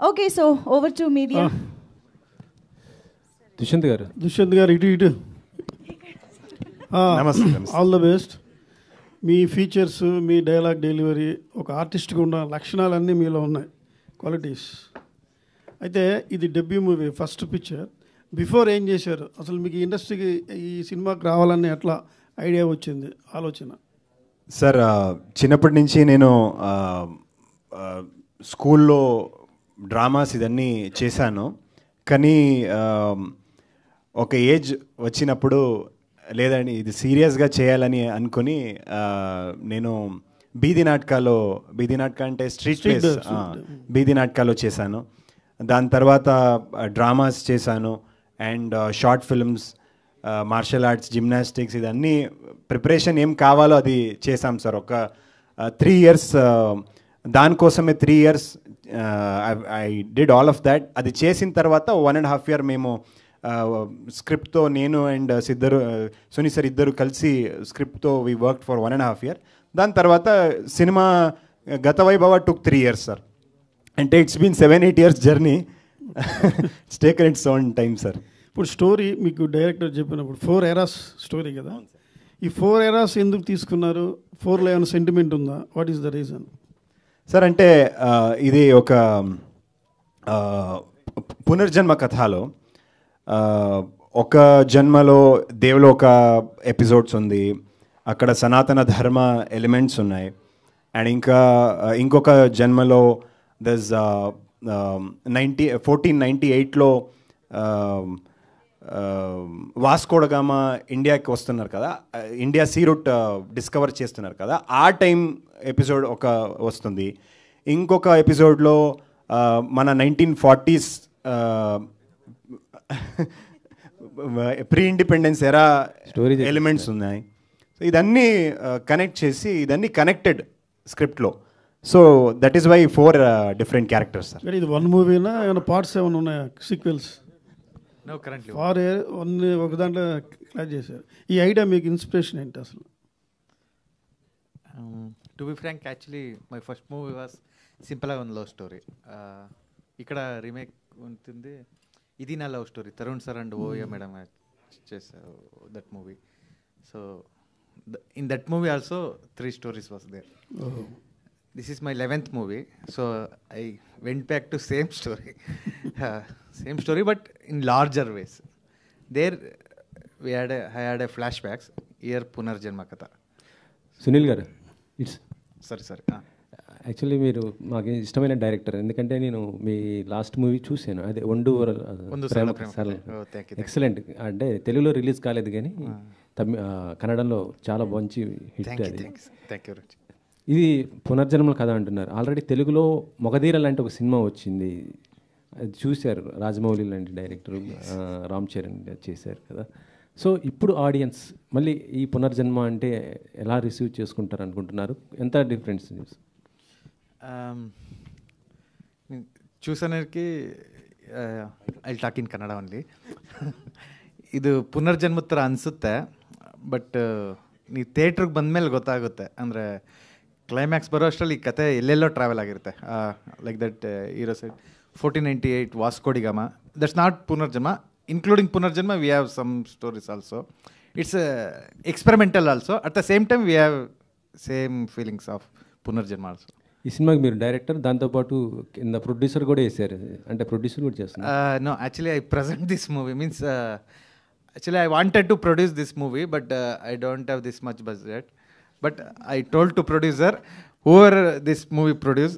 Okay, so over to media. Dushyant గారు ఇటు నమస్తే. All the best. Me features, me dialogue delivery, ఒక ఆర్టిస్ట్గా ఉన్న లక్షణాలన్నీ మీలో ఉన్నాయి, క్వాలిటీస్. అయితే ఇది debut movie, first picture. Before ఏం చేశారు అసలు? మీకు ఇండస్ట్రీకి ఈ సినిమాకి రావాలని ఎట్లా ఐడియా వచ్చింది, ఆలోచన? సార్, చిన్నప్పటి నుంచి నేను స్కూల్లో డ్రామాస్ ఇదన్నీ చేశాను. కానీ ఒక ఏజ్ వచ్చినప్పుడు లేదండి ఇది సీరియస్గా చేయాలని అనుకుని నేను బీది నాటక అంటే స్ట్రీట్ ప్లేస్, బీది నాటకాలో చేశాను. దాని తర్వాత డ్రామాస్ చేశాను and short films, martial arts, gymnastics, ఇదన్నీ ప్రిపరేషన్ ఏం కావాలో అది చేశాం సార్. ఒక 3 years దానికోసమే 3 years I did all of that. అది చేసిన తర్వాత 1.5 year మేము స్క్రిప్ట్తో నేను అండ్ సునీ సార్ ఇద్దరు కలిసి స్క్రిప్ట్తో వీ వర్క్ ఫర్ 1.5 year. దాని తర్వాత cinema Gatha Vaibhava took 3 years sir. అంటే it's been 7-8 years journey. It's taken its own time sir. ఇప్పుడు స్టోరీ మీకు డైరెక్టర్ చెప్పినప్పుడు 4 eras స్టోరీ కదా, ఈ 4 eras ఎందుకు తీసుకున్నారు? 4లో ఏమైనా సెంటిమెంట్ ఉందా? What is the reason? Sir అంటే ఇది ఒక పునర్జన్మ కథలో ఒక జన్మలో దేవలోక ఎపిసోడ్స్ ఉంది, అక్కడ సనాతన ధర్మ ఎలిమెంట్స్ ఉన్నాయి. అండ్ ఇంకొక జన్మలో దస్ 1498లో వాస్కోడగామా ఇండియాకి వస్తున్నారు కదా, ఇండియా సీ రూట్ డిస్కవర్ చేస్తున్నారు కదా, ఆ టైం ఎపిసోడ్ ఒక వస్తుంది. ఇంకొక ఎపిసోడ్లో మన 1940s pre independence era elements ఉన్నాయి. సో ఇదన్నీ కనెక్ట్ చేసి ఇదన్నీ కనెక్టెడ్ స్క్రిప్ట్లో. So that is why 4 different characters sir. ఇది 1 మూవీనా, ఏమైనా పార్ట్స్ ఏమైనా ఉన్నాయా, సీక్వెల్స్? ఒక దాంట్లో క్లాస్ చేశారు. ఈ ఐడియా మీకు ఇన్స్పిరేషన్ ఏంటి అసలు? To be frank, actually my first movie was సింపుల్గా ఉన్న లవ్ స్టోరీ. ఇక్కడ రీమేక్ ఉంటుంది, ఇది నా love story. Tarun sir and ఓయా మేడం చేశారు that movie. So in that movie also 3 stories was there. This is my 11th movie, so I went back to same story, same story, but in larger ways. There I had a flashbacks. Here Punarjanma Katha. Sunil గారు, it's sorry. Actually మీరు మాకు ఇష్టమైన director, ఎందుకంటే నేను మీ last movie చూశాను, అదే ఒండు excellent. అంటే తెలుగులో రిలీజ్ కాలేదు కానీ కన్నడంలో చాలా మంచి హిట్ అది. Thank you. ఇది పునర్జన్మల కథ అంటున్నారు. ఆల్రెడీ తెలుగులో మొగధీర లాంటి ఒక సినిమా వచ్చింది, అది చూశారు, రాజమౌళి లాంటి డైరెక్టర్, రామ్ చరణ్ చేశారు కదా. సో ఇప్పుడు ఆడియన్స్ మళ్ళీ ఈ పునర్జన్మ అంటే ఎలా రిసీవ్ చేసుకుంటారు అనుకుంటున్నారు? ఎంత డిఫరెన్స్? చూసానికి I talk in Kannada only. ಇದು ಪುನರ್ಜನ್ಮ ಥರ ಅನಿಸುತ್ತೆ, ಬಟ್ ನೀವು ಥಿಯೇಟ್ರಿಗೆ ಬಂದಮೇಲೆ ಗೊತ್ತಾಗುತ್ತೆ. ಅಂದರೆ ಕ್ಲೈಮ್ಯಾಕ್ಸ್ ಬರೋ ಅಷ್ಟರಲ್ಲಿ ಈ ಕತೆ ಎಲ್ಲೆಲ್ಲೋ ಟ್ರಾವೆಲ್ ಆಗಿರುತ್ತೆ. Like that hero side 1498 Vasco da Gama, that's not ಪುನರ್ಜನ್ಮ. ಇನ್ಕ್ಲೂಡಿಂಗ್ ಪುನರ್ಜನ್ಮ we have some stories also. It's experimental also. At the same time we have same feelings of పునర్జన్మ ఆల్సో. ఈ సినిమాకి మీరు డైరెక్టర్, దాంతోపాటు కింద ప్రొడ్యూసర్ కూడా వేసారు, అంటే ప్రొడ్యూసర్ కూడా చేస్తున్నారు? No, actually I present this movie means actually I wanted to produce this movie, but I don't have this much budget. But I told to producer, whoever this movie produce,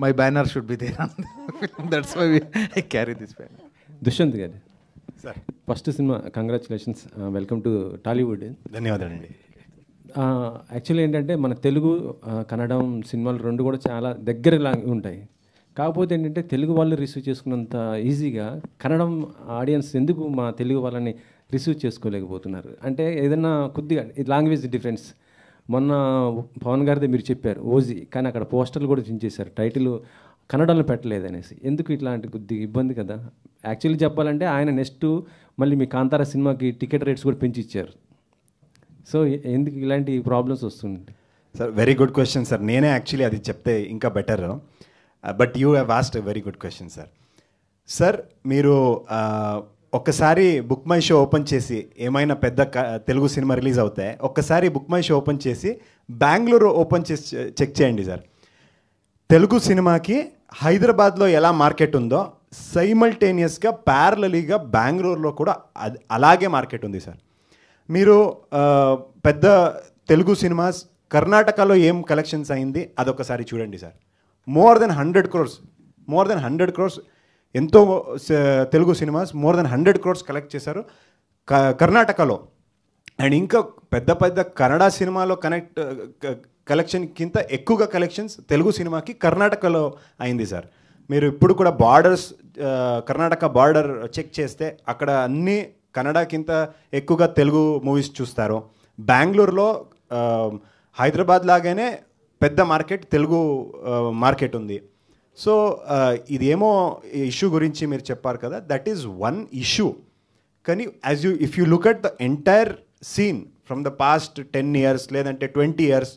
my banner should be there on the film. That's why I carry this banner. Dushyant గారు sir, first cinema, congratulations, welcome to Tollywood. ధన్యవాదాలండి. Actually ఏంటంటే మన తెలుగు కన్నడం సినిమాలు రెండు కూడా చాలా దగ్గరలా ఉంటాయి. కాకపోతే ఏంటంటే తెలుగు వాళ్ళు రిసీవ్ చేసుకున్నంత ఈజీగా కన్నడం ఆడియన్స్ ఎందుకు మా తెలుగు వాళ్ళని రిసీవ్ చేసుకోలేకపోతున్నారు అంటే ఏదైనా కొద్దిగా లాంగ్వేజ్ డిఫరెన్స్. మొన్న పవన్ గారిదే మీరు చెప్పారు ఓజీ, కానీ అక్కడ పోస్టర్లు కూడా చించేశారు, టైటిల్ కన్నడలో పెట్టలేదనేసి. ఎందుకు ఇట్లాంటి కొద్దిగా ఇబ్బంది కదా? యాక్చువల్లీ చెప్పాలంటే ఆయన నెక్స్ట్ మళ్ళీ మీ కాంతారా సినిమాకి టికెట్ రేట్స్ కూడా పెంచి ఇచ్చారు. సో ఎందుకు ఇలాంటి ప్రాబ్లమ్స్ వస్తుంది? Sir, very good question sir. నేనే యాక్చువల్లీ అది చెప్తే ఇంకా better. But you have asked a very good question sir. Sir మీరు ఒక్కసారి బుక్ మై షో ఓపెన్ చేసి, ఏమైనా పెద్ద తెలుగు సినిమా రిలీజ్ అవుతాయి, ఒక్కసారి బుక్ మై షో ఓపెన్ చేసి బెంగళూరు ఓపెన్ చేసి చెక్ చేయండి సార్. తెలుగు సినిమాకి హైదరాబాద్లో ఎలా మార్కెట్ ఉందో సైమల్టేనియస్గా ప్యారలలీగా బెంగళూరులో కూడా అలాగే మార్కెట్ ఉంది సార్. మీరు పెద్ద తెలుగు సినిమాస్ కర్ణాటకలో ఏం కలెక్షన్స్ అయింది అదొకసారి చూడండి సార్. మోర్ దెన్ 100 crores ఎంతో Telugu cinemas more than 100 crores collect చేశారు కర్ణాటకలో. అండ్ ఇంకా పెద్ద పెద్ద కన్నడ సినిమాలో కలెక్షన్ కింద ఎక్కువగా కలెక్షన్స్ తెలుగు సినిమాకి కర్ణాటకలో అయింది సార్. మీరు ఇప్పుడు కూడా బార్డర్స్, కర్ణాటక బార్డర్ చెక్ చేస్తే అక్కడ అన్ని కన్నడకింత ఎక్కువగా తెలుగు మూవీస్ చూస్తారు. బెంగళూరులో హైదరాబాద్ లాగానే పెద్ద మార్కెట్, తెలుగు మార్కెట్ ఉంది. సో ఇదేమో ఇష్యూ గురించి మీరు చెప్పారు కదా, దట్ ఈజ్ వన్ ఇష్యూ. కానీ if you look at the entire scene from the past 10 years లేదంటే 20 years,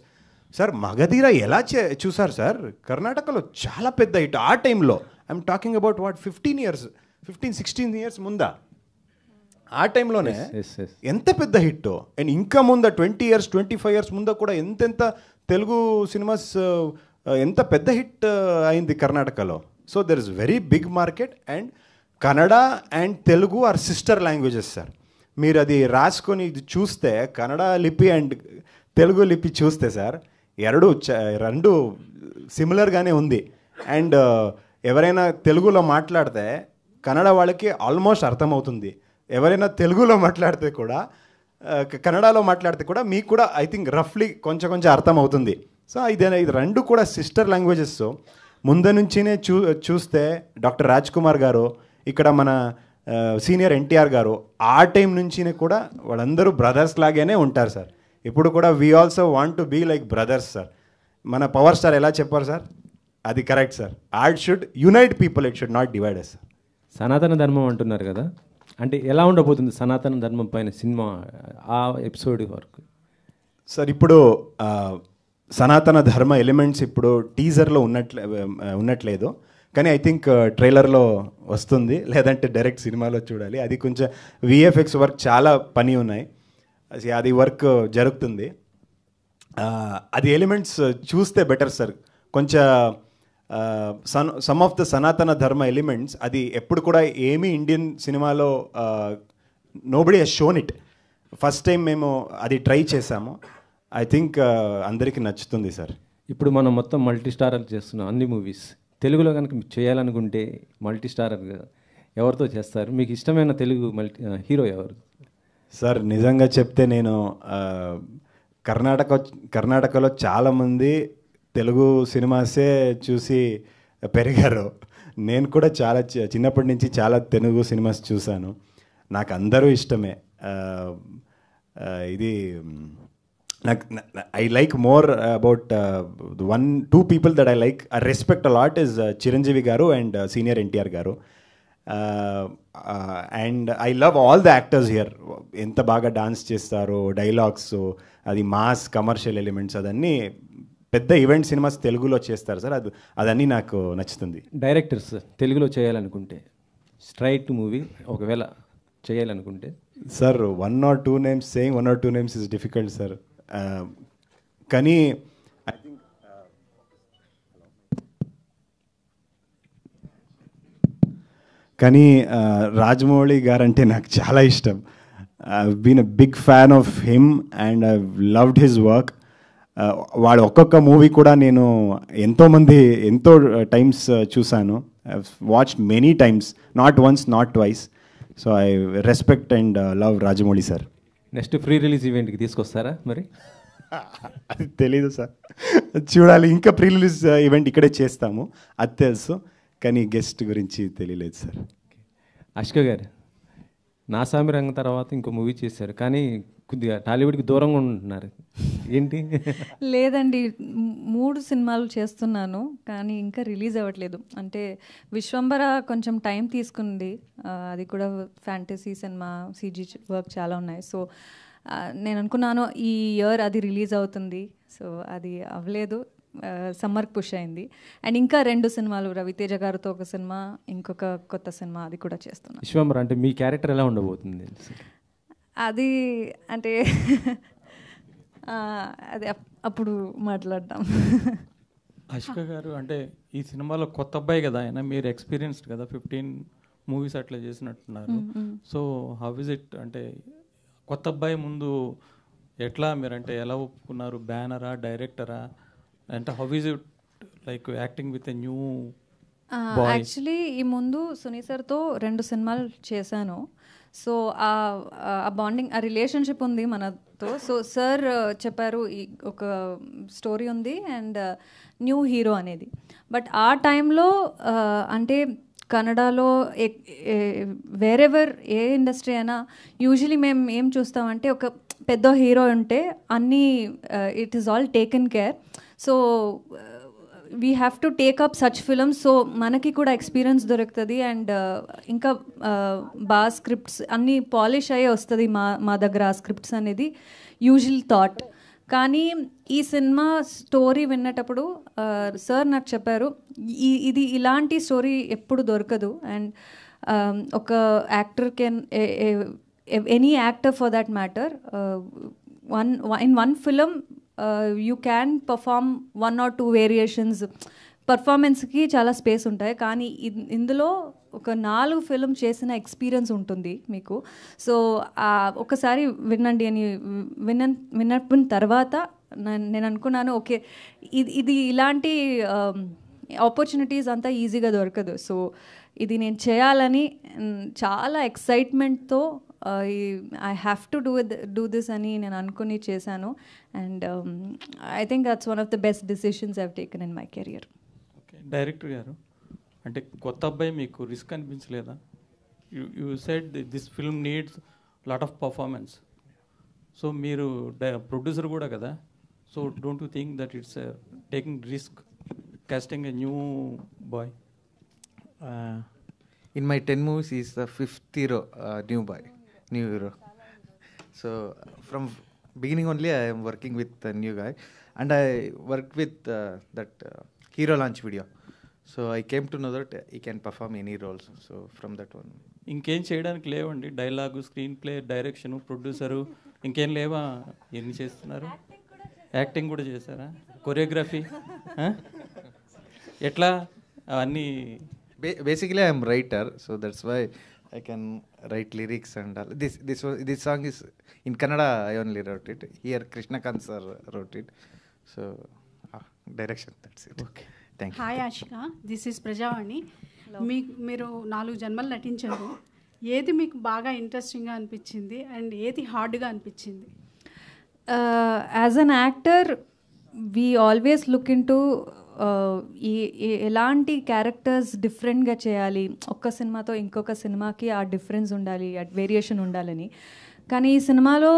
సార్ మగధీర ఎలా చూసారు సార్? కర్ణాటకలో చాలా పెద్ద హిట్ ఆ టైంలో. ఐఎమ్ టాకింగ్ అబౌట్ 15-16 years ముందా, ఆ టైంలోనే ఎంత పెద్ద హిట్. అండ్ ఇంకా ముంద 20 years 25 years ముంద కూడా ఎంతెంత తెలుగు సినిమాస్ ఎంత పెద్ద హిట్ అయింది కర్ణాటకలో. So there is very big market. And Kannada and Telugu are sister languages sir. మీరు అది రాసుకొని చూస్తే కన్నడ లిపి అండ్ తెలుగు లిపి చూస్తే సార్ రెండు సిమిలర్గానే ఉంది. అండ్ ఎవరైనా తెలుగులో మాట్లాడితే కన్నడ వాళ్ళకి ఆల్మోస్ట్ అర్థమవుతుంది. ఎవరైనా తెలుగులో మాట్లాడితే కూడా కన్నడలో మాట్లాడితే కూడా మీకు కూడా ఐ థింక్ రఫ్లీ కొంచెం అర్థమవుతుంది. సో ఇది రెండు కూడా సిస్టర్ లాంగ్వేజెస్. ముందు నుంచినే చూస్తే డాక్టర్ రాజ్ కుమార్ గారు, ఇక్కడ మన సీనియర్ ఎన్టీఆర్ గారు, ఆ టైం నుంచినే కూడా వాళ్ళందరూ బ్రదర్స్ లాగానే ఉంటారు సార్. ఇప్పుడు కూడా we also want to be like brothers sir. మన పవర్ స్టార్ ఎలా చెప్పారు సార్, అది correct sir. Art should unite people, it should not divide us sir. సనాతన ధర్మం అంటున్నారు కదా, అంటే ఎలా ఉండబోతుంది సనాతన ధర్మం పైన సినిమా ఆ ఎపిసోడ్ వరకు? సార్ ఇప్పుడు సనాతన ధర్మ ఎలిమెంట్స్ ఇప్పుడు టీజర్లో ఉన్నట్లేదు, కానీ ఐ థింక్ ట్రైలర్లో వస్తుంది, లేదంటే డైరెక్ట్ సినిమాలో చూడాలి. అది కొంచెం విఎఫ్ఎక్స్ వర్క్ చాలా పని ఉన్నాయి, అది వర్క్ జరుగుతుంది. అది ఎలిమెంట్స్ చూస్తే బెటర్ సార్. కొంచెం some of the Sanatana Dharma elements అది ఎప్పుడు కూడా ఏమీ ఇండియన్ సినిమాలో nobody has shown it. First time మేము అది ట్రై చేసాము. ఐ థింక్ అందరికీ నచ్చుతుంది సార్. ఇప్పుడు మనం మొత్తం మల్టీ స్టారర్ చేస్తున్నాం అన్ని మూవీస్. తెలుగులో కనుక చేయాలనుకుంటే మల్టీ స్టారర్గా ఎవరితో చేస్తారు? మీకు ఇష్టమైన తెలుగు హీరో ఎవరు సార్? నిజంగా చెప్తే నేను కర్ణాటకలో చాలామంది తెలుగు సినిమాసే చూసి పెరిగారు. నేను కూడా చాలా చిన్నప్పటి నుంచి చాలా తెలుగు సినిమాస్ చూశాను. నాకు అందరూ ఇష్టమే. ఇది నాకు I like more about 1-2 people that I like, I respect a lot is Chiranjeevi గారు అండ్ సీనియర్ ఎన్టీఆర్ గారు. And I love all the actors here. ఎంత బాగా డాన్స్ చేస్తారో, డైలాగ్స్, అది మాస్ కమర్షియల్ ఎలిమెంట్స్, అదన్నీ పెద్ద ఈవెంట్ సినిమాస్ తెలుగులో చేస్తారు సార్. అదన్నీ నాకు నచ్చుతుంది. డైరెక్టర్స్ తెలుగులో చేయాలనుకుంటే స్ట్రైట్ మూవీ ఒకవేళ చేయాలనుకుంటే sir 1 or 2 names, saying 1 or 2 names is difficult sir. కానీ ఐ థింక్ రాజమౌళి గారు అంటే నాకు చాలా ఇష్టం. I been a big fan of him and I loved his work. వాడు ఒక్కొక్క మూవీ కూడా నేను ఎంతో టైమ్స్ చూశాను. I watched many times, not once not twice. So I respect and love Rajamouli sir. Next free release ఈవెంట్కి తీసుకొస్తారా మరి? అది తెలీదు సార్, చూడాలి. ఇంకా ప్రీ రిలీజ్ ఈవెంట్ ఇక్కడే చేస్తాము, అది తెలుసు, కానీ గెస్ట్ గురించి తెలియలేదు సార్. అష్క గారు, నా సామి రంగం తర్వాత ఇంకో మూవీ చేశారు, కానీ కొద్దిగా టాలీవుడ్కి దూరంగా ఉంటున్నారు, ఏంటి? లేదండి, 3 సినిమాలు చేస్తున్నాను కానీ ఇంకా రిలీజ్ అవ్వట్లేదు. అంటే విశ్వంబర కొంచెం టైం తీసుకుంది, అది కూడా ఫ్యాంటసీ సినిమా, సీజీ వర్క్ చాలా ఉన్నాయి. సో నేను అనుకున్నాను ఈ ఇయర్ అది రిలీజ్ అవుతుంది, సో అది అవ్వలేదు. సమ్మర్కి పుష్ అయింది. అండ్ ఇంకా 2 సినిమాలు రవితేజ గారితో ఒక సినిమా, ఇంకొక కొత్త సినిమా అది కూడా చేస్తున్నాను. విశ్వంబర అంటే మీ క్యారెక్టర్ ఎలా ఉండబోతుంది? అది అంటే అది అప్పుడు మాట్లాడదాం. అష్క గారు, అంటే ఈ సినిమాలో కొత్త అబ్బాయి కదా ఆయన, మీరు ఎక్స్పీరియన్స్డ్ కదా, 15 మూవీస్ అట్లా చేసినట్టున్నారు. సో హౌ ఇస్ ఇట్, అంటే కొత్త అబ్బాయి ముందు ఎట్లా మీరు, అంటే ఎలా ఒప్పుకున్నారు? బ్యానరా, డైరెక్టరా, అంటే how is it like acting with a new boy? Actually ఈ ముందు సునీ సార్తో 2 సినిమాలు చేశాను. సో ఆ బాండింగ్, ఆ రిలేషన్షిప్ ఉంది మనతో. సో సార్ చెప్పారు ఈ ఒక స్టోరీ ఉంది అండ్ న్యూ హీరో అనేది. బట్ ఆ టైంలో అంటే కన్నడలో వేరెవర్ ఏ ఇండస్ట్రీ అయినా యూజువలీ మేము ఏం చూస్తామంటే ఒక పెద్ద హీరో ఉంటే అన్నీ it is all taken care. So we have to take up such films. So మనకి కూడా ఎక్స్పీరియన్స్ దొరుకుతుంది అండ్ ఇంకా బాగా స్క్రిప్ట్స్ అన్నీ పాలిష్ అయ్యే వస్తుంది మా దగ్గర ఆ స్క్రిప్ట్స్ అనేది యూజువల్ థాట్. కానీ ఈ సినిమా స్టోరీ విన్నటప్పుడు సార్ నాకు చెప్పారు ఇది ఇలాంటి స్టోరీ ఎప్పుడు దొరకదు అండ్ ఒక actor can any actor for that matter in one film you can perform 1 or 2 variations. పర్ఫార్మెన్స్కి చాలా స్పేస్ ఉంటాయి కానీ ఇందులో ఒక 4 ఫిల్మ్ చేసిన ఎక్స్పీరియన్స్ ఉంటుంది మీకు. సో ఒకసారి వినండి అని విన్నప్పుడు తర్వాత నేను అనుకున్నాను ఓకే ఇది ఇలాంటి ఆపర్చునిటీస్ అంతా ఈజీగా దొరకదు. సో ఇది నేను చేయాలని చాలా ఎక్సైట్మెంట్తో I have to do this అని నేను అనుకుని చేశాను. And I think that's one of the best decisions I have taken in my career. Okay, director గారు, అంటే కొత్త అబ్బాయి మీకు రిస్క్ అనిపించలేదా? You said this film needs lot of performance. So మీరు ప్రొడ్యూసర్ కూడా కదా, so don't you think that it's taking risk casting a new boy? In my 10 movies, he is the 5th hero, new hero. So from beginning only, I am working with a new guy, and I worked with that hero launch video. So I came to know that he can perform any roles. So from that one, ఇంకేం చేయడానికి లేవండి? Dialogue, screen play, direction, producer, ఇంకేం లేవా? ఎన్ని చేస్తున్నారు? Acting కూడా చేశారా? Choreography ఎట్లా అన్నీ? basically I am writer, so that's why I can write lyrics and all. This song is in Kannada. I only wrote it. Here Krishnakant sir wrote it. So direction, that's it. Okay, thank you. Hi Ashika, this is Prajavani. మీరు 4 జన్మలు నటించారు. ఏది మీకు బాగా ఇంట్రెస్టింగ్గా అనిపించింది and ఏది హార్డ్గా అనిపించింది? As an actor we always look in to ఎలాంటి క్యారెక్టర్స్ డిఫరెంట్గా చేయాలి, ఒక్క సినిమాతో ఇంకొక సినిమాకి ఆ డిఫరెన్స్ ఉండాలి, ఆ వేరియేషన్ ఉండాలని. కానీ ఈ సినిమాలో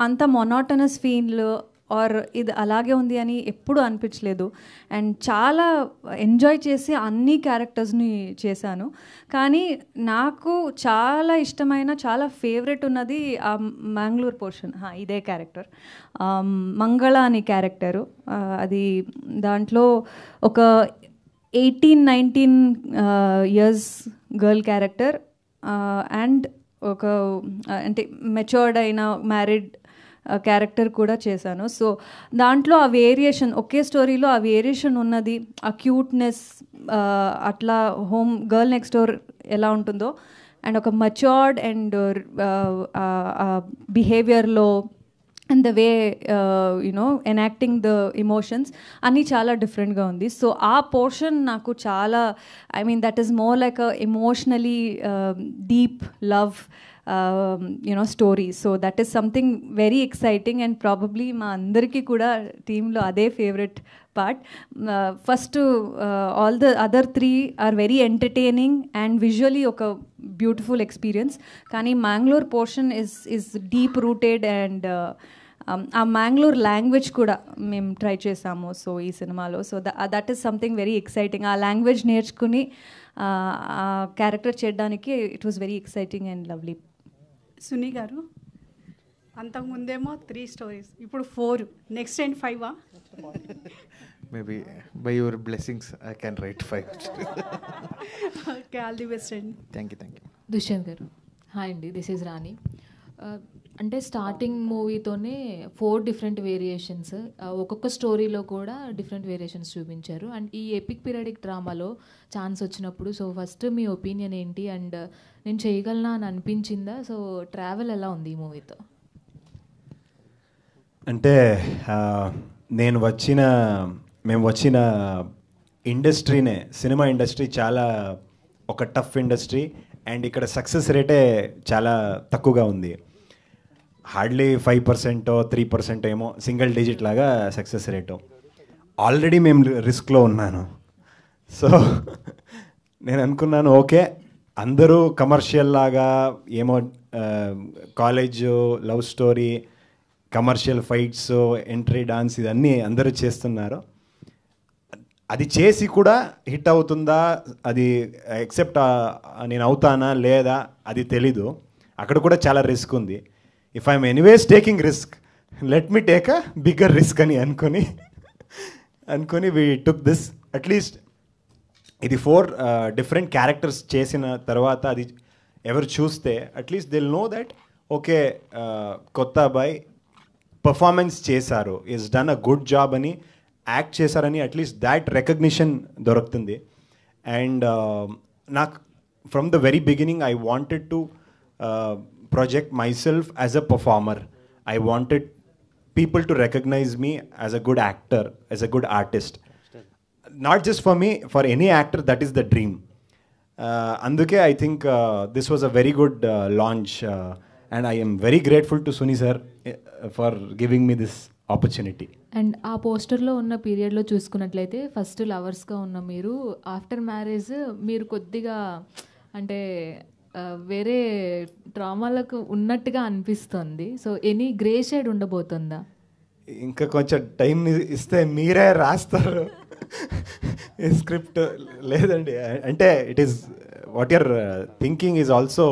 అంత మొనాటనస్ ఫీల్ ఆర్ ఇది అలాగే ఉంది అని ఎప్పుడూ అనిపించలేదు. అండ్ చాలా ఎంజాయ్ చేసి అన్ని క్యారెక్టర్స్ని చేశాను. కానీ నాకు చాలా ఇష్టమైన, చాలా ఫేవరెట్ ఉన్నది ఆ మ్యాంగ్లూర్ పోర్షన్. ఇదే క్యారెక్టర్, మంగళ అని క్యారెక్టరు. అది దాంట్లో ఒక 18-19 ఇయర్స్ గర్ల్ క్యారెక్టర్ అండ్ ఒక అంటే మెచ్యూర్డ్ అయిన మ్యారీడ్ క్యారెక్టర్ కూడా చేశాను. సో దాంట్లో ఆ వేరియేషన్, ఒకే స్టోరీలో ఆ వేరియేషన్ ఉన్నది, ఆ క్యూట్నెస్, అట్లా హోమ్ గర్ల్ నెక్స్ట్ డోర్ ఎలా ఉంటుందో అండ్ ఒక మచ్యూర్డ్ అండ్ బిహేవియర్లో and the way enacting the emotions అన్నీ చాలా డిఫరెంట్గా ఉంది. సో ఆ పోర్షన్ నాకు చాలా, I mean that is more like a emotionally deep love story. So that is something very exciting and probably మా అందరికీ కూడా టీంలో అదే favourite part. First all the other 3 are very entertaining and visually ఒక beautiful experience. కానీ Mangalore portion is deep rooted and ఆ Mangalore language కూడా మేము ట్రై చేసాము సో ఈ సినిమాలో. So that is something very exciting. ఆ లాంగ్వేజ్ నేర్చుకుని ఆ క్యారెక్టర్ చేయడానికి it was very exciting and lovely. Suni గారు, అంతకుముందేమో 3 స్టోరీస్, ఇప్పుడు 4, next and 5. Maybe by your blessings I can write 5. Okay, all the best అండి. Thank you. దుష్యంత్ గారు, హాయ్ అండి, దిస్ ఈజ్ రాణి. అంటే స్టార్టింగ్ మూవీతోనే 4 డిఫరెంట్ వేరియేషన్స్, ఒక్కొక్క స్టోరీలో కూడా డిఫరెంట్ వేరియేషన్స్ చూపించారు. అండ్ ఈ ఎపిక్ పీరియడిక్ డ్రామాలో ఛాన్స్ వచ్చినప్పుడు సో ఫస్ట్ మీ ఒపీనియన్ ఏంటి, అండ్ నేను చేయగలనా అని అనిపించిందా? సో ట్రావెల్ ఎలా ఉంది ఈ మూవీతో? అంటే మేము వచ్చిన ఇండస్ట్రీనే, సినిమా ఇండస్ట్రీ చాలా ఒక టఫ్ ఇండస్ట్రీ అండ్ ఇక్కడ సక్సెస్ రేటే చాలా తక్కువగా ఉంది. హార్డ్లీ 5% 3% ఏమో సింగిల్ డిజిట్ లాగా సక్సెస్ రేటు. ఆల్రెడీ మేము రిస్క్లో ఉన్నాను. సో నేను అనుకున్నాను ఓకే అందరూ కమర్షియల్ లాగా ఏమో college love story, commercial fights, entry dance ఇదన్నీ అందరూ చేస్తున్నారు. అది చేసి కూడా హిట్ అవుతుందా, అది ఎక్సెప్ట్ నేను అవుతానా లేదా అది తెలీదు. అక్కడ కూడా చాలా రిస్క్ ఉంది. If I'm anyways taking risk, let me take a bigger risk అని అనుకొని వి టుక్ దిస్. అట్లీస్ట్ ఇది 4 డిఫరెంట్ క్యారెక్టర్స్ చేసిన తర్వాత అది ఎవరు చూస్తే at least they'll know that okay కొత్త అబ్బాయి పర్ఫార్మెన్స్ చేశారు, is done a good job అని, యాక్ట్ చేశారని అట్లీస్ట్ దాట్ రికగ్నిషన్ దొరుకుతుంది. అండ్ నాకు from the very beginning I wanted to project myself as a performer. I wanted people to recognize me as a good actor, as a good artist. Not just for me, for any actor, that is the dream. Anduke, I think this was a very good launch and I am very grateful to Suni sir for giving me this opportunity. And ఆ పోస్టర్లో ఉన్న పీరియడ్లో చూసుకున్నట్లయితే first లవర్స్గా ఉన్న మీరు after marriage మీరు కొద్దిగా అంటే వేరే డ్రామాలకు ఉన్నట్టుగా అనిపిస్తుంది. సో ఎనీ గ్రే షేడ్ ఉండబోతుందా? ఇంకా కొంచెం టైం ఇస్తే మీరే రాస్తారు స్క్రిప్ట్. లేదండి, అంటే it is what your thinking is also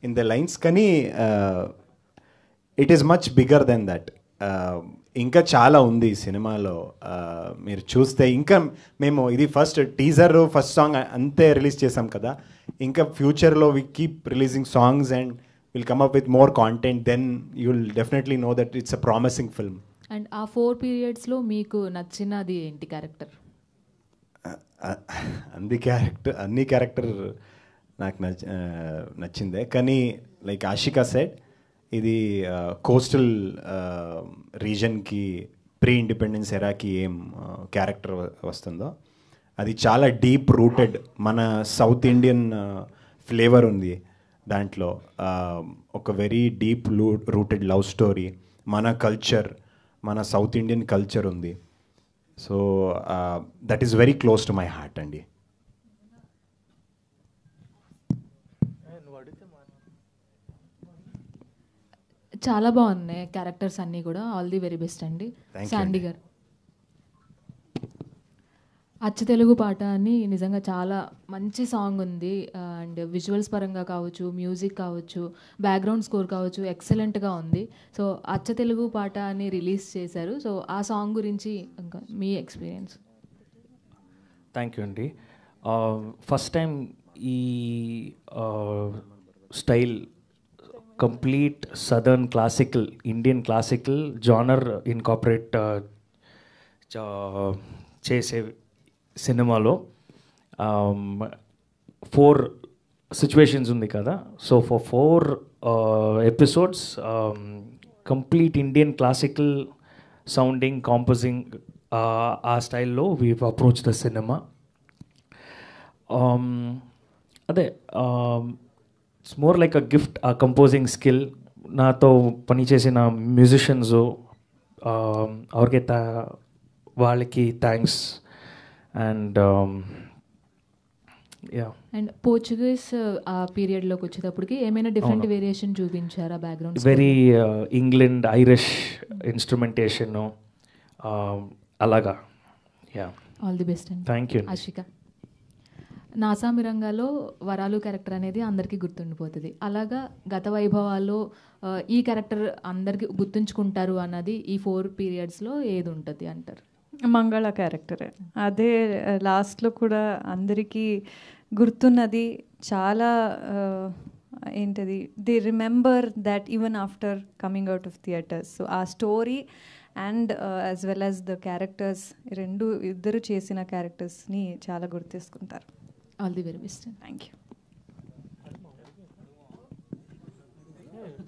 in the lines, కానీ it is much bigger than that. ఇంకా చాలా ఉంది ఈ సినిమాలో. మీరు చూస్తే ఇంకా మేము ఇది ఫస్ట్ టీజర్, ఫస్ట్ సాంగ్ అంతే రిలీజ్ చేసాం కదా. ఇంకా ఫ్యూచర్లో we keep releasing songs and will come up with more content. Then you will definitely know that it's a promising film. And ఆ 4 పీరియడ్స్లో మీకు నచ్చినది ఏంటి క్యారెక్టర్? అన్ని క్యారెక్టర్ నాకు నచ్చిందే, కానీ లైక్ ఆషికా సెడ్ ఇది కోస్టల్ రీజన్కి ప్రీ ఇండిపెండెన్స్ ఎరాకి ఏం క్యారెక్టర్ వస్తుందో అది చాలా డీప్ రూటెడ్, మన సౌత్ ఇండియన్ ఫ్లేవర్ ఉంది దాంట్లో. ఒక very deep rooted love story, మన కల్చర్, మన సౌత్ ఇండియన్ కల్చర్ ఉంది. So that is very close to my heart అండి. చాలా బాగున్నాయి క్యారెక్టర్స్ అన్నీ కూడా. ఆల్ ది వెరీ బెస్ట్ అండి. శాండీ గారు, అచ్చ తెలుగు పాట అని నిజంగా చాలా మంచి సాంగ్ ఉంది. అండ్ విజువల్స్ పరంగా కావచ్చు, మ్యూజిక్ కావచ్చు, బ్యాక్గ్రౌండ్ స్కోర్ కావచ్చు, ఎక్సలెంట్గా ఉంది. సో అచ్చ తెలుగు పాట అని రిలీజ్ చేశారు. సో ఆ సాంగ్ గురించి ఇంకా మీ ఎక్స్పీరియన్స్. థ్యాంక్ యూ అండి. ఫస్ట్ టైం ఈ style complete southern classical, Indian classical genre incorporate చేసే సినిమాలో 4 సిచ్యువేషన్స్ ఉంది కదా. So for 4 episodes complete Indian classical sounding, composing ఆ స్టైల్లో వీ అప్రోచ్ ద సినిమా. అదే it's more like a gift. ఆ కంపోజింగ్ స్కిల్, నాతో పనిచేసిన మ్యూజిషియన్స్ వాళ్ళకి థ్యాంక్స్. అండ్ అండ్ పోర్చుగీస్ ఆ పీరియడ్లోకి వచ్చేటప్పటికి ఏమైనా డిఫరెంట్ వేరియేషన్ చూపించారా background? Very England Irish instrumentation అలాగా. యా, ఆల్ ది బెస్ట్ అండి. Thank you. ఆషిక, నాసామిరంగాలో వరాలు క్యారెక్టర్ అనేది అందరికీ గుర్తుండిపోతుంది. అలాగా గత వైభవాల్లో ఈ క్యారెక్టర్ అందరికీ గుర్తుంచుకుంటారు అన్నది ఈ 4 పీరియడ్స్లో ఏది ఉంటుంది అంటారు? మంగళ క్యారెక్టరే. అదే లాస్ట్లో కూడా అందరికీ గుర్తున్నది. చాలా ఏంటది, they remember that even after coming out of theatres. So ఆ story and as well as the characters, ఇద్దరు చేసిన క్యారెక్టర్స్ని చాలా గుర్తేసుకుంటారు. All the very best. Thank you.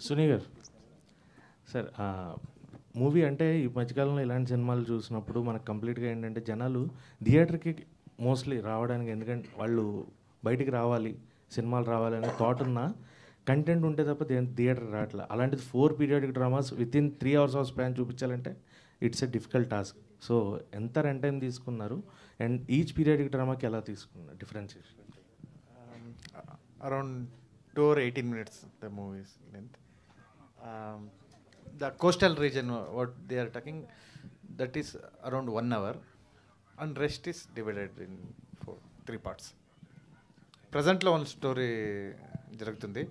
Suni గారు సార్, మూవీ అంటే ఈ మధ్యకాలంలో ఇలాంటి సినిమాలు చూసినప్పుడు మనకు కంప్లీట్గా ఏంటంటే జనాలు థియేటర్కి మోస్ట్లీ రావడానికి, ఎందుకంటే వాళ్ళు బయటికి రావాలి, సినిమాలు రావాలి అనే థాట్ ఉన్న కంటెంట్ ఉంటే తప్ప థియేటర్ రావట్లేదు. అలాంటిది 4 periodic dramas within 3 hours of span చూపించాలంటే it's a difficult task. So ఎంత రన్ టైం తీసుకున్నారు అండ్ ఈచ్ పీరియాడిక్ డ్రామాకి ఎలా తీసుకున్నారు differentiation? Around 2 or 18 minutes the movie's length. The coastal region what they are talking, that is around 1 hour, and rest is divided in 3 parts. Present lo one story జరుగుతుంది,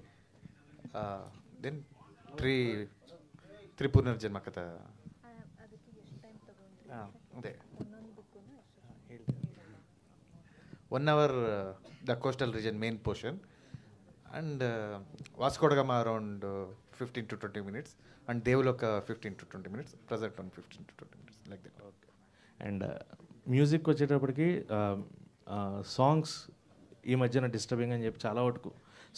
then three పునర్జన్మ కథ. అదే 1 hour the coastal region main portion, and Vasco da Gama around 15 to 20 minutes, and Devaloka 15 to 20 minutes, present on 15 to 20 minutes, like that. Okay. And music వచ్చేటప్పటికి songs ఈ మధ్యన disturbing అని చెప్పి చాలా వరకు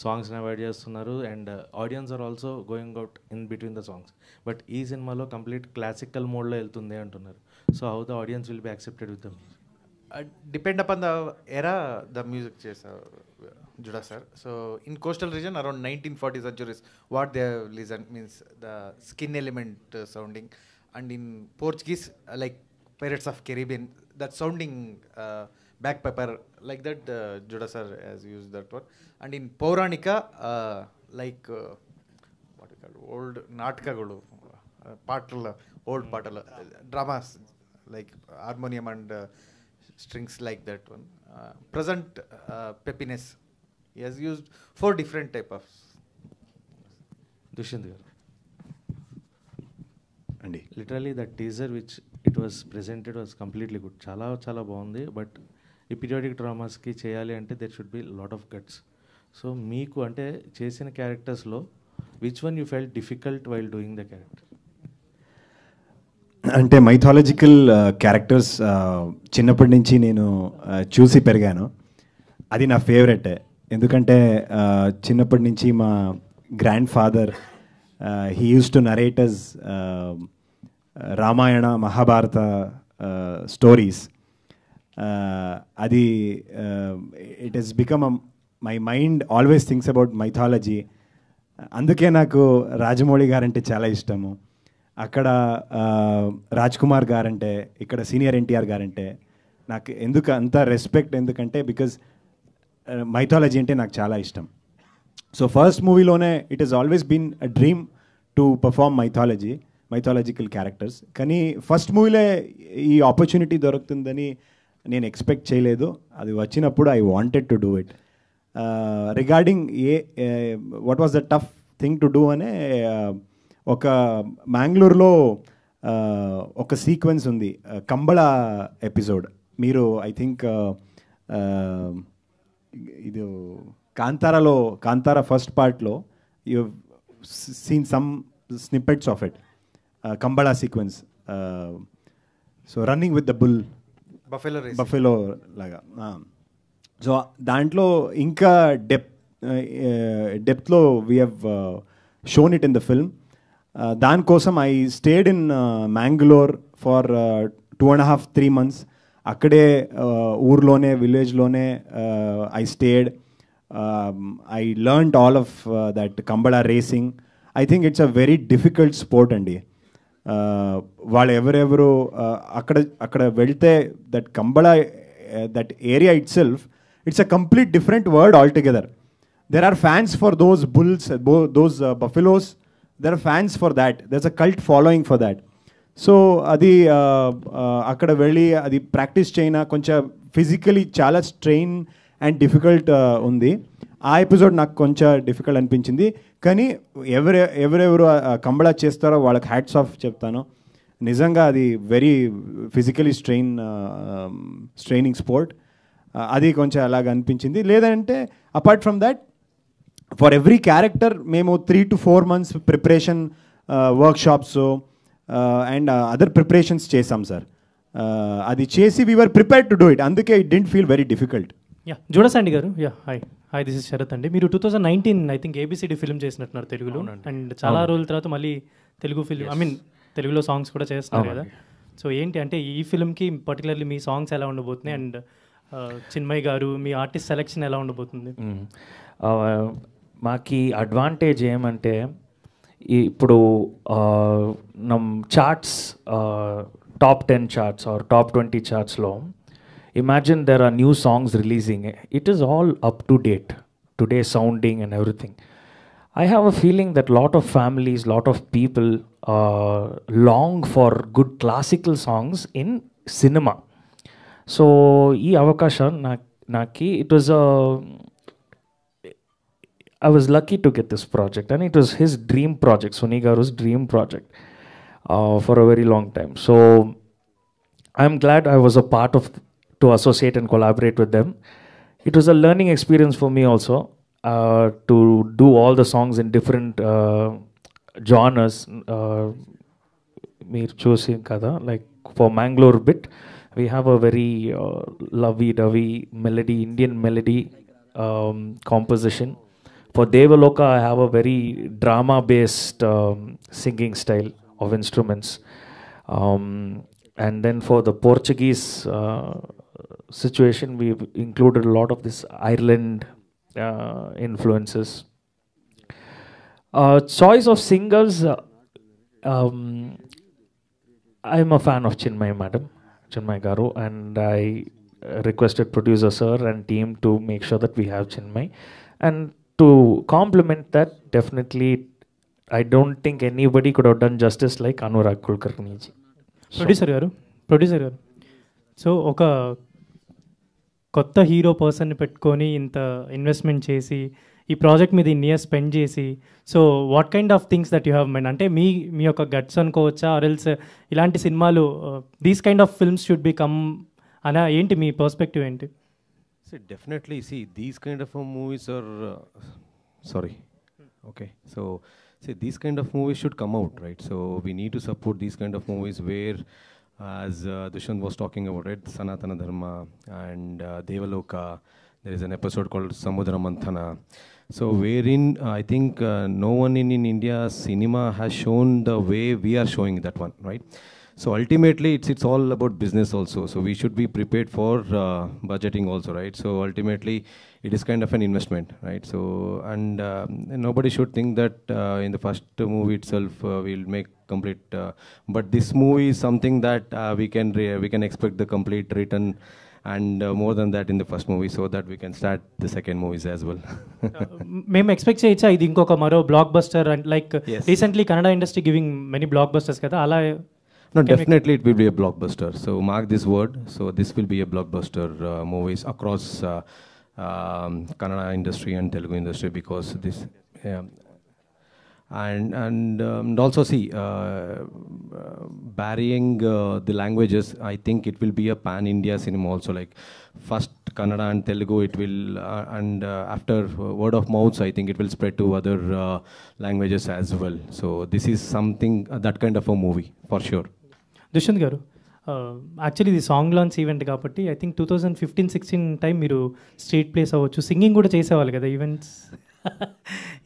సాంగ్స్ని అవాయిడ్ చేస్తున్నారు, and audience are also going out in between the songs. But ఈ సినిమాలో కంప్లీట్ క్లాసికల్ మోడ్లో వెళ్తుంది అంటున్నారు. So how the audience will be accepted with the music? Depend upon the era the music chesa Juda sir. So in coastal region around 1940 centuries what they have listened means the skin element sounding, and in Portuguese like Pirates of Caribbean that sounding bagpiper like that Juda sir has used that one. And in Pauranika like what you call old natkagalu paatala, old paatala dramas like harmonium and strings like that one. Present peppiness he has used 4 different type of. Dushyant గారు అండి, literally that teaser which it was presented was completely good. చాలా చాలా బాగుంది. But ఈ periodic డ్రామాస్కి చేయాలి అంటే there should be lot of guts. So మీకు అంటే చేసిన క్యారెక్టర్స్లో which one you felt difficult while doing the character? అంటే మైథాలజికల్ క్యారెక్టర్స్ చిన్నప్పటి నుంచి నేను చూసి పెరిగాను. అది నా ఫేవరెట్. ఎందుకంటే చిన్నప్పటి నుంచి మా grand father he used to narrates Ramayana Mahabharata stories. అది it has become my mind always thinks about mythology. అందుకే నాకు రాజమౌళి గారంటే చాలా ఇష్టము. అక్కడ రాజ్ కుమార్ గారంటే, ఇక్కడ సీనియర్ ఎన్టీఆర్ గారంటే నాకు ఎందుకు అంత రెస్పెక్ట్, ఎందుకంటే బికాజ్ మైథాలజీ అంటే నాకు చాలా ఇష్టం. సో ఫస్ట్ మూవీలోనే it is always been a dream to perform mythological characters. కానీ ఫస్ట్ మూవీలో ఈ ఆపర్చునిటీ దొరుకుతుందని నేను ఎక్స్పెక్ట్ చేయలేదు. అది వచ్చినప్పుడు I wanted to do it. Regarding what was the tough thing to do అనే ఒక మ్యాంగ్లూర్లో ఒక సీక్వెన్స్ ఉంది, కంబళ ఎపిసోడ్. మీరు ఐ థింక్ ఇది కాంతారా ఫస్ట్ పార్ట్లో you seen some snippets of it, Kambala sequence. So running with the bull, buffalo లాగా. So దాంట్లో ఇంకా డెప్త్లో we have shown it in the film. దానికోసం I stayed in Mangalore for 2.5-3 months. అక్కడే ఊర్లోనే, విలేజ్లోనే I stayed. I learned all of that Kambala racing. I think it's a very difficult sport అండి. వాళ్ళు ఎవరెవరు అక్కడ వెళ్తే that Kambala, that area itself, it's a complete different world all together. There are fans for those bulls, those buffaloes. There are fans for that. There's a cult following for that. So అది అక్కడ వెళ్ళి అది practice చేయనా కొంచెం physically చాలా strain and difficult ఉంది. ఆ episode నాకు కొంచెం డిఫికల్ట్ అనిపించింది. కానీ ఎవరెవరు కంబళ చేస్తారో వాళ్ళకి హ్యాట్స్ ఆఫ్ చెప్తాను. నిజంగా అది వెరీ ఫిజికలీ స్ట్రెయినింగ్ స్పోర్ట్. అది కొంచెం అలాగ అనిపించింది. లేదంటే apart from that for every character మేము 3 to 4 months preparation workshops and other preparations చేసాం సార్. అది చేసి we are prepared to do it. అందుకే it didn't feel very difficult. Yeah జోడసాండి గారు. Yeah hi this is Sharath అండి. మీరు 2019 ఐ థింక్ ఏబిసిడి ఫిల్మ్ చేసినట్టున్నారు తెలుగులో, అండ్ చాలా రోజుల తర్వాత మళ్ళీ తెలుగు ఫిల్మ్ ఐ మీన్ తెలుగులో సాంగ్స్ కూడా చేస్తున్నారు కదా. సో ఏంటి అంటే ఈ ఫిల్మ్కి పర్టికులర్లీ మీ సాంగ్స్ ఎలా ఉండబోతున్నాయి, అండ్ చిన్మయ్ గారు మీ ఆర్టిస్ట్ సెలెక్షన్ ఎలా ఉండబోతుంది? మాకి అడ్వాంటేజ్ ఏమంటే ఇప్పుడు నమ్ charts top 10 charts or top 20 chartsలో imagine there are new songs releasing. It is all up to date, today's sounding and everything. I have a feeling that lot of families, lot of people long for good classical songs in cinema. So ee avakasha naki it was I was lucky to get this project, and it was his dream project, Suni Garu's dream project for a very long time. So I'm glad I was a part of to associate and collaborate with them. It was a learning experience for me also to do all the songs in different genres. Meer choosing kada, like for Mangalore bit we have a very lovey-dovey melody, Indian melody composition. For Devaloka I have a very drama based singing style of instruments. And then for the Portuguese situation, we've included a lot of this Ireland influences. Choice of singers, I'm a fan of Chinmay Garu, and I requested producer sir and team to make sure that we have Chinmay. And to complement that, definitely, I don't think anybody could have done justice like Anurag Kulkarni ji. Producer గారు so ఒక కొత్త hero పర్సన్ని పెట్టుకొని ఇంత investment చేసి ఈ project మీద ఇన్ని ఇయర్స్ స్పెండ్ చేసి, so what kind of things that you have mind? అంటే మీ యొక్క గట్స్ అనుకోవచ్చా, ఆర్ ఎల్స్ ఇలాంటి సినిమాలు these kind of films should be come అనా, ఏంటి మీ పర్స్పెక్టివ్ ఏంటి? Definitely, see, these kind of movies are these kind of movies should come out, right? So we need to support these kind of movies where, as Dushant was talking about, right, Sanatana Dharma and Devaloka, there is an episode called Samudra Manthana. So wherein I think no one in India cinema has shown the way we are showing that one, right? So ultimately it's all about business also. So we should be prepared for budgeting also, right? So ultimately it is kind of an investment, right? So and nobody should think that in the first movie itself we'll make complete. But this movie is something that we can expect the complete return and more than that in the first movie, so that we can start the second movies as well. మేము expect చేయొచ్చా ఇది ఇంకొక మరో block buster? And like recently Kannada industry giving many black busters కదా, అలా? No, definitely it will be a blockbuster. So mark this word. So this will be a blockbuster movies across Kannada industry and Telugu industry, because this and also see varying the languages. I think it will be a pan-India cinema also. Like first Kannada and Telugu, it will and after word of mouth, I think it will spread to other languages as well. So this is something that kind of a movie for sure. Dushyant గారు, actually ఇది song launch event కాబట్టి I think 2015-16 time మీరు street place అవ్వచ్చు, singing కూడా చేసేవాళ్ళు కదా events.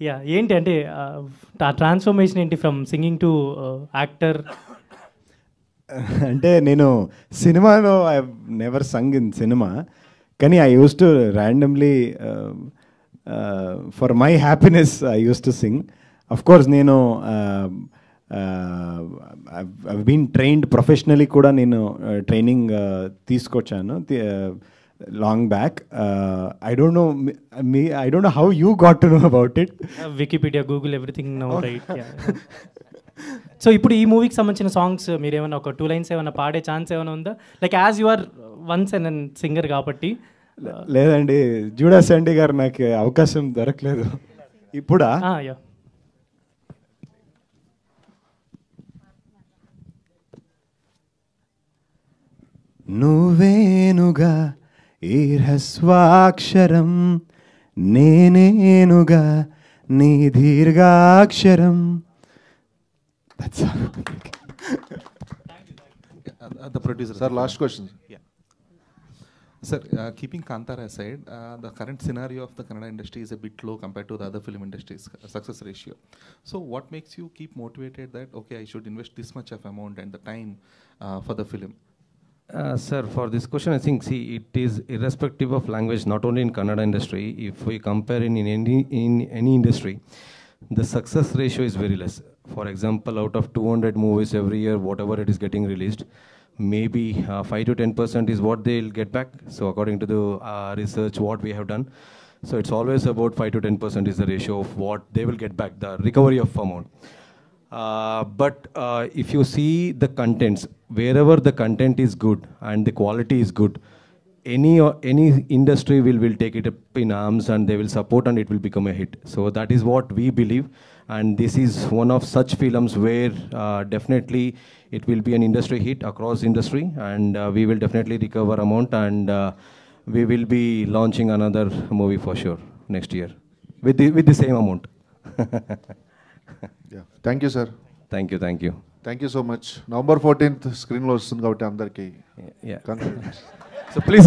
Yeah, ఏంటి అంటే ఆ ట్రాన్స్ఫర్మేషన్ ఏంటి ఫ్రమ్ సింగింగ్ టు యాక్టర్? అంటే నేను సినిమాలో I never sung in cinema, కానీ I used to randomly for my happiness I used to sing. Of course నేను I've been trained professionally కూడా నేను ట్రైనింగ్ తీసుకొచ్చాను long back. I don't know how you got to know about it. Wikipedia, Google, everything now, right? Yeah. So ఇప్పుడు ఈ మూవీకి సంబంధించిన songs మీరు ఏమైనా ఒక 2 lines ఏమైనా పాడే ఛాన్స్ ఏమైనా ఉందా? Like as you are once and singer కాబట్టి. లేదండి, జూడాస్ అండి గారు నాకు అవకాశం దొరకలేదు. ఇప్పుడా? నువ్వేనుగా ఈ హ్రస్వాక్షరం, నేనేనుగా నీ దీర్ఘాక్షరం. That's all. The producer. Sir, last question. Yeah. Sir, keeping Kantara aside, the current scenario of the Kannada industry is a bit low compared to the other film industries' success ratio. So, what makes you keep motivated that okay, I should invest this much of amount and the time for the film? Sir, for this question, I think, see, it is irrespective of language, not only in Kannada industry. If we compare in any industry, the success ratio is very less. For example, out of 200 movies every year, whatever it is getting released, maybe 5 to 10% is what they'll get back. So according to the research, what we have done, so it's always about 5 to 10% is the ratio of what they will get back, the recovery of amount. But if you see the contents, wherever the content is good and the quality is good, any industry will take it up in arms and they will support and it will become a hit. So that is what we believe, and this is one of such films where definitely it will be an industry hit across industry, and we will definitely recover amount, and we will be launching another movie for sure next year with the same amount. Yeah. Thank you, sir. Thank you. Thank you so much. November 14th screen లో వస్తుంది కాబట్టి అందరికీ Yeah. Congrats. So please